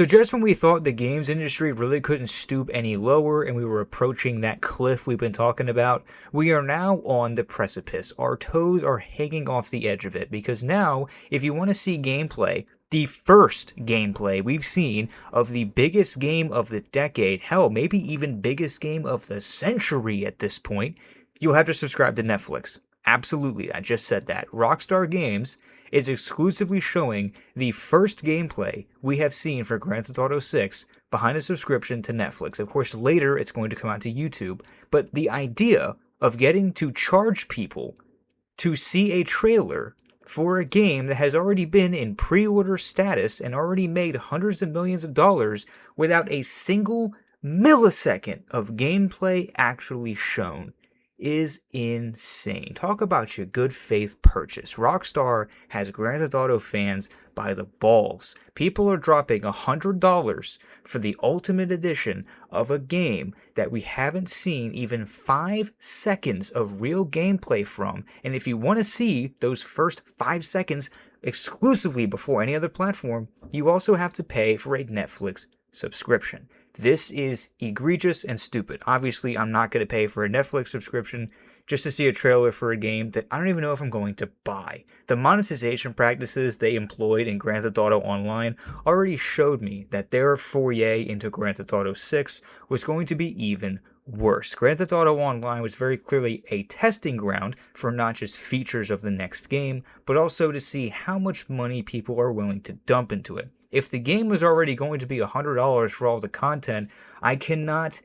So just when we thought the games industry really couldn't stoop any lower and we were approaching that cliff we've been talking about, we are now on the precipice. Our toes are hanging off the edge of it because now, if you want to see gameplay, the first gameplay we've seen of the biggest game of the decade, hell, maybe even biggest game of the century at this point, you'll have to subscribe to Netflix. Absolutely, I just said that. Rockstar Games is exclusively showing the first gameplay we have seen for Grand Theft Auto 6 behind a subscription to Netflix. Of course, later it's going to come out to YouTube, but the idea of getting to charge people to see a trailer for a game that has already been in pre-order status and already made hundreds of millions of dollars without a single millisecond of gameplay actually shown is insane. Talk about your good faith purchase. Rockstar has Grand Theft Auto fans by the balls. People are dropping $100 for the Ultimate Edition of a game that we haven't seen even 5 seconds of real gameplay from. And if you want to see those first 5 seconds exclusively before any other platform, you also have to pay for a Netflix subscription. This is egregious and stupid. Obviously, I'm not going to pay for a Netflix subscription just to see a trailer for a game that I don't even know if I'm going to buy. The monetization practices they employed in Grand Theft Auto Online already showed me that their foray into Grand Theft Auto 6 was going to be even worse. Grand Theft Auto Online was very clearly a testing ground for not just features of the next game, but also to see how much money people are willing to dump into it. If the game was already going to be $100 for all the content, I cannot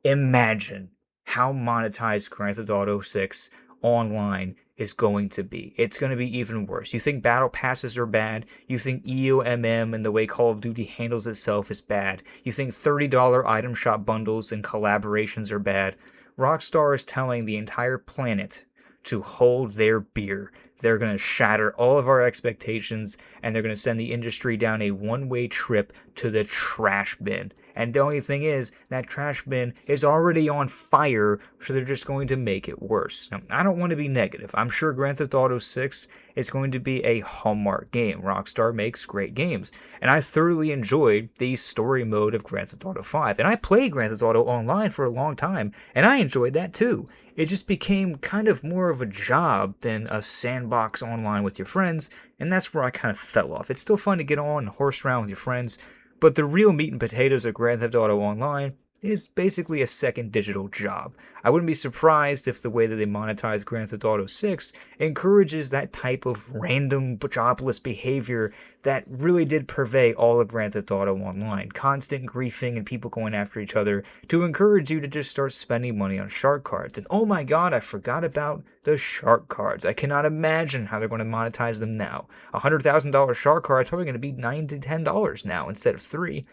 imagine how monetized Grand Theft Auto 6 Online is going to be. It's going to be even worse. You think battle passes are bad? You think EOMM and the way Call of Duty handles itself is bad? You think $30 item shop bundles and collaborations are bad? Rockstar is telling the entire planet to hold their beer. They're going to shatter all of our expectations, and they're going to send the industry down a one-way trip to the trash bin. And the only thing is, that trash bin is already on fire, so they're just going to make it worse. Now, I don't want to be negative. I'm sure Grand Theft Auto 6 is going to be a hallmark game. Rockstar makes great games. And I thoroughly enjoyed the story mode of Grand Theft Auto 5. And I played Grand Theft Auto Online for a long time, and I enjoyed that too. It just became kind of more of a job than a sandbox online with your friends, and that's where I kind of fell off. It's still fun to get on and horse around with your friends, but the real meat and potatoes of Grand Theft Auto Online is basically a second digital job. I wouldn't be surprised if the way that they monetize Grand Theft Auto 6 encourages that type of random jobless behavior that really did pervade all of Grand Theft Auto Online. Constant griefing and people going after each other to encourage you to just start spending money on shark cards. And oh my god, I forgot about the shark cards. I cannot imagine how they're going to monetize them now. A $100,000 shark card is probably going to be $9 to $10 now instead of $3.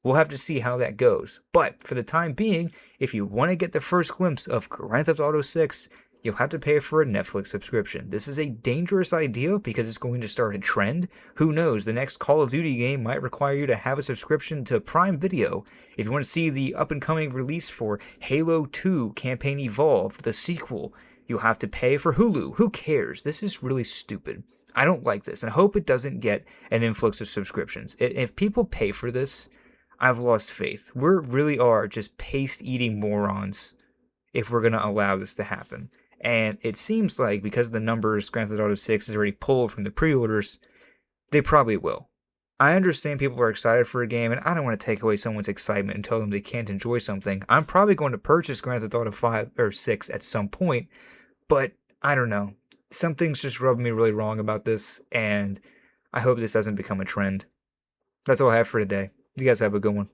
We'll have to see how that goes. But for the time being, if you want to get the first glimpse of Grand Theft Auto 6, you'll have to pay for a Netflix subscription. This is a dangerous idea because it's going to start a trend. Who knows, the next Call of Duty game might require you to have a subscription to Prime Video. If you want to see the up-and-coming release for Halo 2 Campaign Evolved, the sequel, you'll have to pay for Hulu. Who cares? This is really stupid. I don't like this, and I hope it doesn't get an influx of subscriptions. If people pay for this, I've lost faith. We really are just paste-eating morons if we're going to allow this to happen. And it seems like because of the numbers Grand Theft Auto 6 is already pulled from the pre-orders, they probably will. I understand people are excited for a game, and I don't want to take away someone's excitement and tell them they can't enjoy something. I'm probably going to purchase Grand Theft Auto 5 or 6 at some point, but I don't know. Something's just rubbing me really wrong about this, and I hope this doesn't become a trend. That's all I have for today. You guys have a good one.